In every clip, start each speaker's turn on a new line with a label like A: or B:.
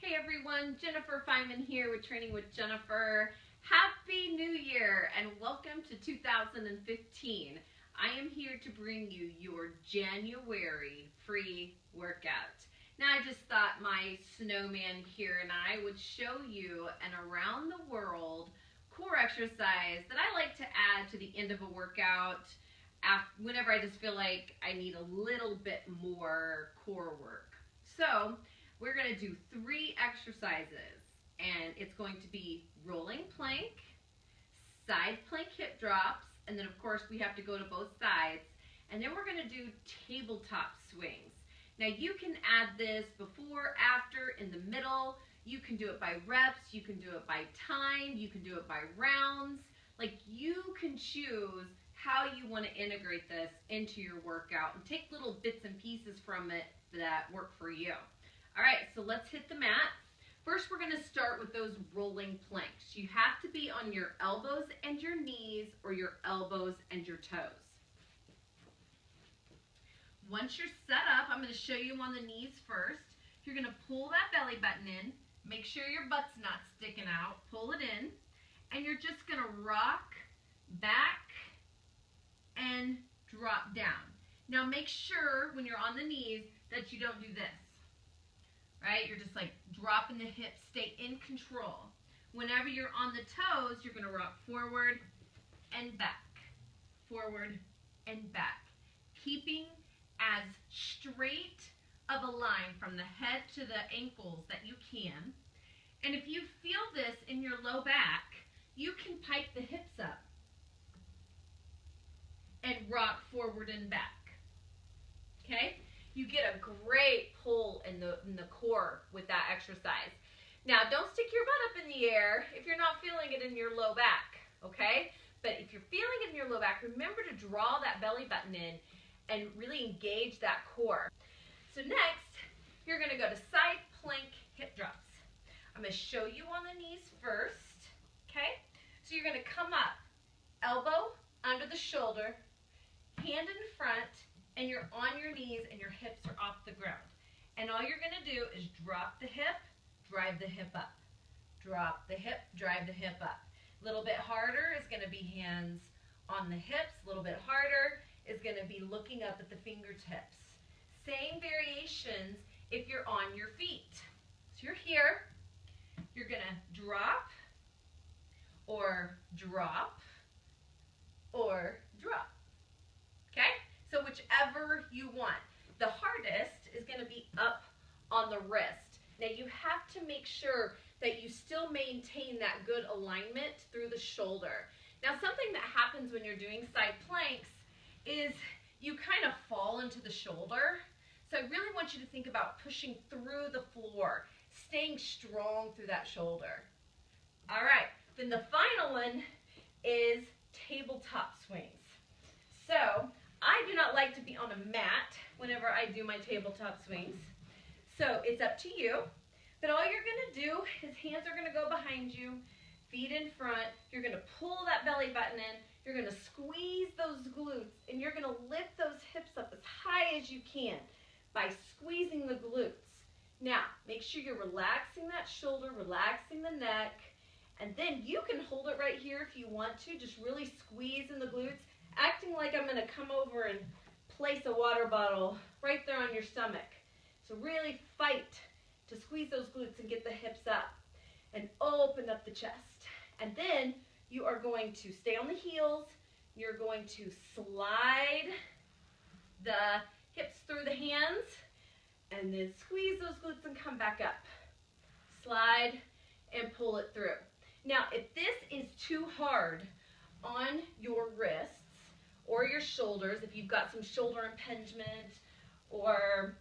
A: Hey everyone, Jennifer Feynman here with Training with Jennifer. Happy New Year and welcome to 2015. I am here to bring you your January free workout. Now I just thought my snowman here and I would show you an around the world core exercise that I like to add to the end of a workout whenever I just feel like I need a little bit more core work. So we're going to do 3 exercises, and it's going to be rolling plank, side plank hip drops, and then of course we have to go to both sides, and then we're going to do tabletop swings. Now you can add this before, after, in the middle. You can do it by reps, you can do it by time, you can do it by rounds. Like, you can choose how you want to integrate this into your workout and take little bits and pieces from it that work for you. All right, so let's hit the mat. First, we're going to start with those rolling planks. You have to be on your elbows and your knees, or your elbows and your toes. Once you're set up, I'm going to show you on the knees first. You're going to pull that belly button in. Make sure your butt's not sticking out. Pull it in. And you're just going to rock back and drop down. Now make sure when you're on the knees that you don't do this. Right? You're just like dropping the hips, stay in control. Whenever you're on the toes, you're going to rock forward and back, forward and back, keeping as straight of a line from the head to the ankles that you can. And if you feel this in your low back, you can pike the hips up and rock forward and back. Okay? You get a great pull in the core with that exercise. Now, don't stick your butt up in the air if you're not feeling it in your low back, okay? But if you're feeling it in your low back, remember to draw that belly button in and really engage that core. So next, you're going to go to side plank hip drops. I'm going to show you on the knees first, okay? So you're going to come up, elbow under the shoulder, hand in front, and you're on your knees and your hips are off the ground. And all you're going to do is drop the hip, drive the hip up. Drop the hip, drive the hip up. A little bit harder is going to be hands on the hips. A little bit harder is going to be looking up at the fingertips. Same variations if you're on your feet. So you're here, you're going to drop, or drop, or drop. Okay? So whichever you want. The hardest is going to be up on the wrist. Now you have to make sure that you still maintain that good alignment through the shoulder. Now something that happens when you're doing side planks is you kind of fall into the shoulder. So I really want you to think about pushing through the floor, staying strong through that shoulder. All right, then the final one is tabletop swings. So I do not like to be on a mat whenever I do my tabletop swings. So it's up to you. But all you're going to do is hands are going to go behind you, feet in front. You're going to pull that belly button in. You're going to squeeze those glutes, and you're going to lift those hips up as high as you can by squeezing the glutes. Now, make sure you're relaxing that shoulder, relaxing the neck, and then you can hold it right here if you want to. Just really squeeze in the glutes, acting like I'm going to come over and place a water bottle right there on your stomach. So really fight to squeeze those glutes and get the hips up and open up the chest. And then you are going to stay on the heels. You're going to slide the hips through the hands and then squeeze those glutes and come back up. Slide and pull it through. Now, if this is too hard on your wrists or your shoulders, if you've got some shoulder impingement or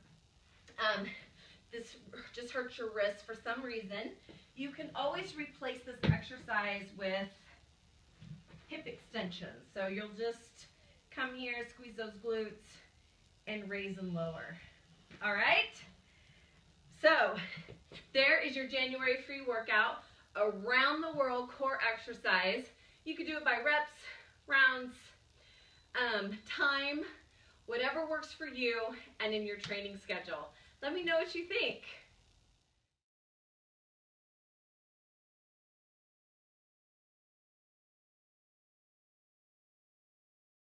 A: this just hurts your wrist for some reason, you can always replace this exercise with hip extensions. So you'll just come here, squeeze those glutes, and raise and lower. All right? So there is your January free workout, around the world core exercise. You can do it by reps, rounds, time, whatever works for you and in your training schedule. Let me know what you think.